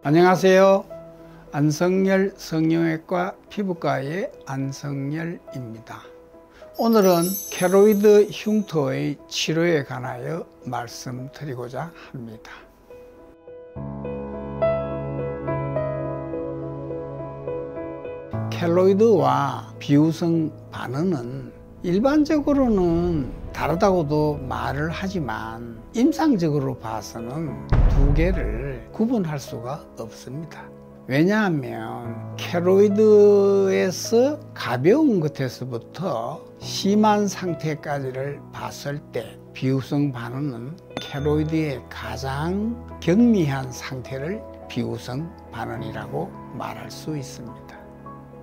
안녕하세요. 안성열 성형외과 피부과의 안성열입니다. 오늘은 케로이드 흉터의 치료에 관하여 말씀드리고자 합니다. 켈로이드와 비유성 반응은 일반적으로는 다르다고도 말을 하지만 임상적으로 봐서는 두 개를 구분할 수가 없습니다. 왜냐하면 켈로이드에서 가벼운 것에서부터 심한 상태까지를 봤을 때 비유성 반응은 켈로이드의 가장 경미한 상태를 비유성 반응이라고 말할 수 있습니다.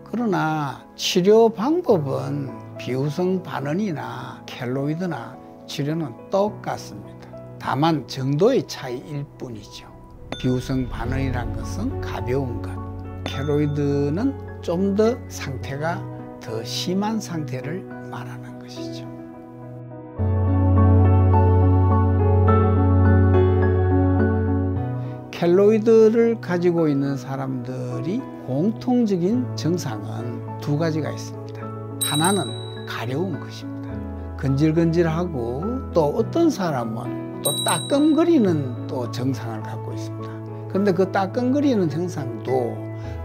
그러나 치료 방법은 비유성 반응이나 켈로이드나 치료는 똑같습니다. 다만 정도의 차이일 뿐이죠. 비유성 반응이란 것은 가벼운 것, 켈로이드는 좀 더 상태가 더 심한 상태를 말하는 것이죠. 켈로이드를 가지고 있는 사람들이 공통적인 증상은 두 가지가 있습니다. 하나는 가려운 것입니다. 건질건질하고 또 어떤 사람은 또 따끔거리는 또 증상을 갖고 있습니다. 그런데 그 따끔거리는 증상도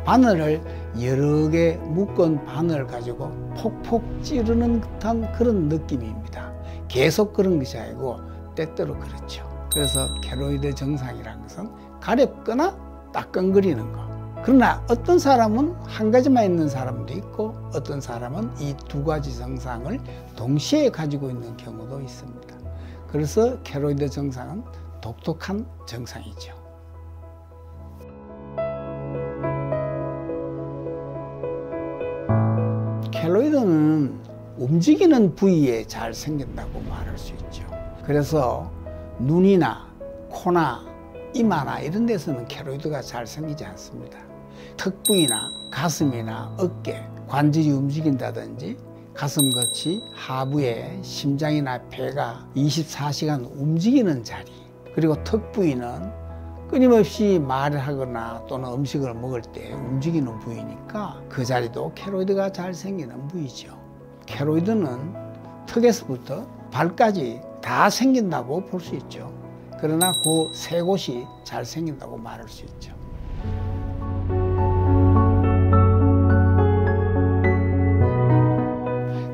바늘을 여러 개 묶은 바늘을 가지고 폭폭 찌르는 듯한 그런 느낌입니다. 계속 그런 것이 아니고 때때로 그렇죠. 그래서 켈로이드 증상이라는 것은 가렵거나 따끔거리는 거. 그러나 어떤 사람은 한 가지만 있는 사람도 있고 어떤 사람은 이 두 가지 증상을 동시에 가지고 있는 경우도 있습니다. 그래서 켈로이드 증상은 독특한 증상이죠. 켈로이드는 움직이는 부위에 잘 생긴다고 말할 수 있죠. 그래서 눈이나 코나 이마나 이런 데서는 켈로이드가 잘 생기지 않습니다. 턱 부위나 가슴이나 어깨, 관절이 움직인다든지 가슴끝이 하부에 심장이나 배가 24시간 움직이는 자리, 그리고 턱 부위는 끊임없이 말을 하거나 또는 음식을 먹을 때 움직이는 부위니까 그 자리도 켈로이드가 잘 생기는 부위죠. 켈로이드는 턱에서부터 발까지 다 생긴다고 볼 수 있죠. 그러나 그 세 곳이 잘 생긴다고 말할 수 있죠.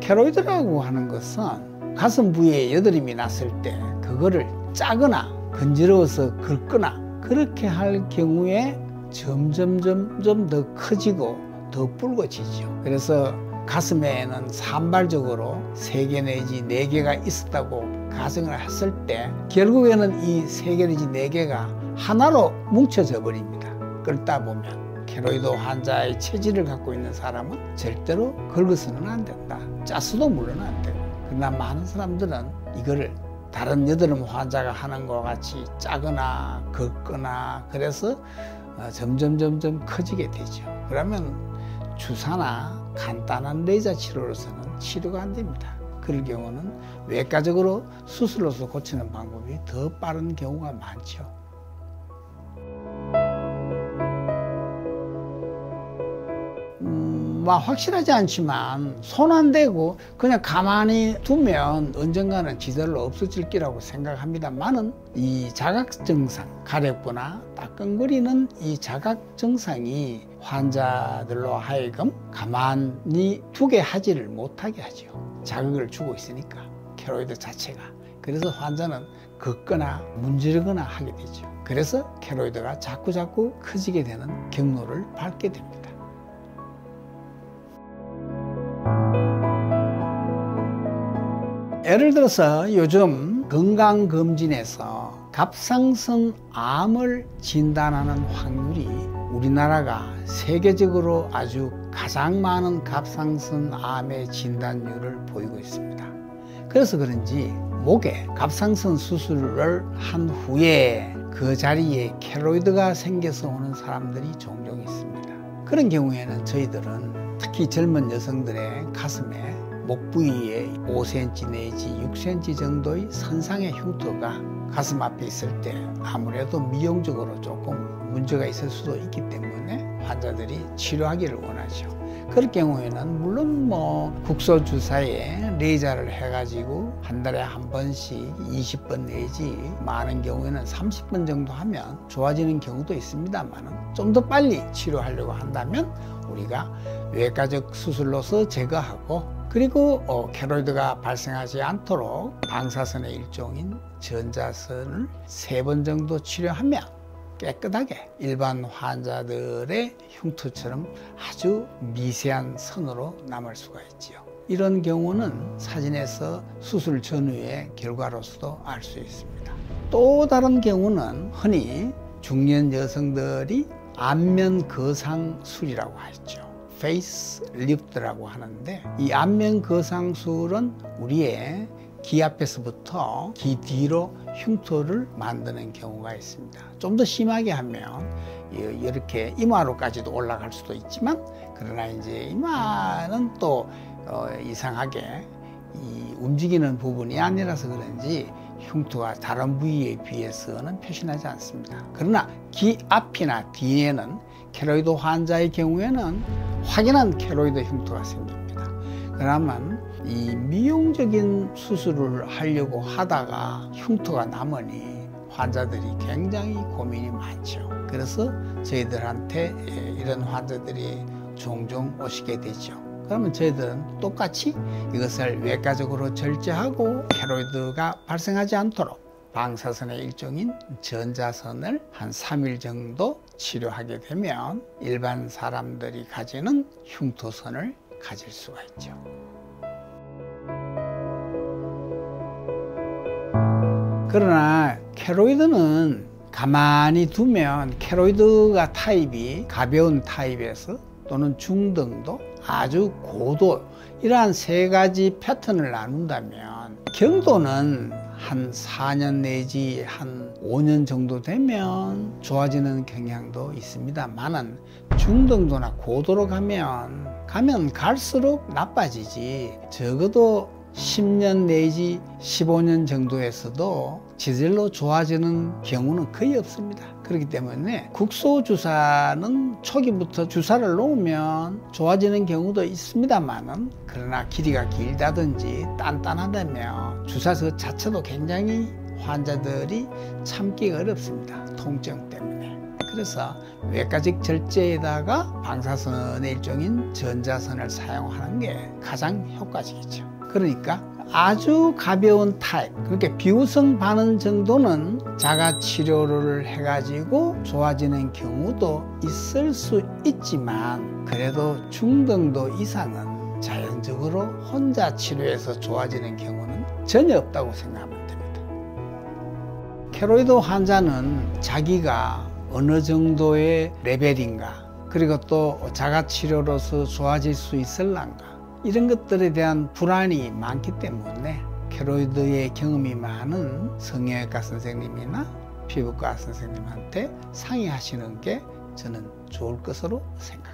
켈로이드라고 하는 것은 가슴 부위에 여드름이 났을 때 그거를 짜거나 건드려서 긁거나 그렇게 할 경우에 점점 더 커지고 더 붉어지죠. 그래서 가슴에는 산발적으로 3개 내지 4개가 있었다고 가정을 했을 때 결국에는 이 3개 내지 4개가 하나로 뭉쳐져 버립니다. 긁다 보면 켈로이드 환자의 체질을 갖고 있는 사람은 절대로 긁어서는 안 된다. 짜서도 물론 안 되고. 그러나 많은 사람들은 이거를 다른 여드름 환자가 하는 것과 같이 짜거나 긁거나 그래서 점점 커지게 되죠. 그러면 주사나 간단한 레이저 치료로서는 치료가 안 됩니다. 그럴 경우는 외과적으로 수술로서 고치는 방법이 더 빠른 경우가 많죠. 확실하지 않지만 손 안 대고 그냥 가만히 두면 언젠가는 지절로 없어질 기라고 생각합니다만은 이 자각 증상, 가렵거나 따끔거리는 이 자각 증상이 환자들로 하여금 가만히 두게 하지를 못하게 하죠. 자극을 주고 있으니까 켈로이드 자체가. 그래서 환자는 긁거나 문지르거나 하게 되죠. 그래서 켈로이드가 자꾸 커지게 되는 경로를 밟게 됩니다. 예를 들어서 요즘 건강검진에서 갑상선 암을 진단하는 확률이 우리나라가 세계적으로 아주 가장 많은 갑상선 암의 진단율을 보이고 있습니다. 그래서 그런지 목에 갑상선 수술을 한 후에 그 자리에 켈로이드가 생겨서 오는 사람들이 종종 있습니다. 그런 경우에는 저희들은 특히 젊은 여성들의 가슴에 목 부위에 5cm 내지 6cm 정도의 선상의 흉터가 가슴 앞에 있을 때 아무래도 미용적으로 조금 문제가 있을 수도 있기 때문에 환자들이 치료하기를 원하죠. 그럴 경우에는 물론 국소 주사에 레이저를 해가지고 한 달에 한 번씩 20번 내지 많은 경우에는 30번 정도 하면 좋아지는 경우도 있습니다만 좀 더 빨리 치료하려고 한다면 우리가 외과적 수술로서 제거하고 그리고 케로이드가 발생하지 않도록 방사선의 일종인 전자선을 3번 정도 치료하면 깨끗하게 일반 환자들의 흉터처럼 아주 미세한 선으로 남을 수가 있지요. 이런 경우는 사진에서 수술 전후의 결과로서도 알 수 있습니다. 또 다른 경우는 흔히 중년 여성들이 안면 거상술이라고 하죠. 페이스 리프트라고 하는데 이 안면 거상술은 우리의 귀 앞에서부터 귀 뒤로 흉터를 만드는 경우가 있습니다. 좀 더 심하게 하면 이렇게 이마로까지도 올라갈 수도 있지만 그러나 이제 이마는 또 이상하게 움직이는 부분이 아니라서 그런지 흉터가 다른 부위에 비해서는 표시나지 않습니다. 그러나 귀 앞이나 뒤에는 케로이드 환자의 경우에는 확연한 케로이드 흉터가 생깁니다. 그러면 이 미용적인 수술을 하려고 하다가 흉터가 남으니 환자들이 굉장히 고민이 많죠. 그래서 저희들한테 이런 환자들이 종종 오시게 되죠. 그러면 저희들은 똑같이 이것을 외과적으로 절제하고 케로이드가 발생하지 않도록 방사선의 일종인 전자선을 한 3일 정도 치료하게 되면 일반 사람들이 가지는 흉터선을 가질 수가 있죠. 그러나 케로이드는 가만히 두면 케로이드가 타입이 가벼운 타입에서 또는 중등도 아주 고도 이러한 3가지 패턴을 나눈다면 경도는 한 4년 내지 한 5년 정도 되면 좋아지는 경향도 있습니다만은 중등도나 고도로 가면 갈수록 나빠지지 적어도 10년 내지 15년 정도에서도 저절로 좋아지는 경우는 거의 없습니다. 그렇기 때문에 국소주사는 초기부터 주사를 놓으면 좋아지는 경우도 있습니다만은 그러나 길이가 길다든지 단단하다면 주사 자체도 굉장히 환자들이 참기가 어렵습니다. 통증 때문에. 그래서 외과적 절제에다가 방사선의 일종인 전자선을 사용하는 게 가장 효과적이죠. 그러니까 아주 가벼운 타입, 그렇게 비우성 반응 정도는 자가 치료를 해가지고 좋아지는 경우도 있을 수 있지만 그래도 중등도 이상은 자연적으로 혼자 치료해서 좋아지는 경우는 전혀 없다고 생각하면 됩니다. 케로이드 환자는 자기가 어느 정도의 레벨인가 그리고 또 자가 치료로서 좋아질 수 있을란가 이런 것들에 대한 불안이 많기 때문에 케로이드의 경험이 많은 성형외과 선생님이나 피부과 선생님한테 상의하시는 게 저는 좋을 것으로 생각합니다.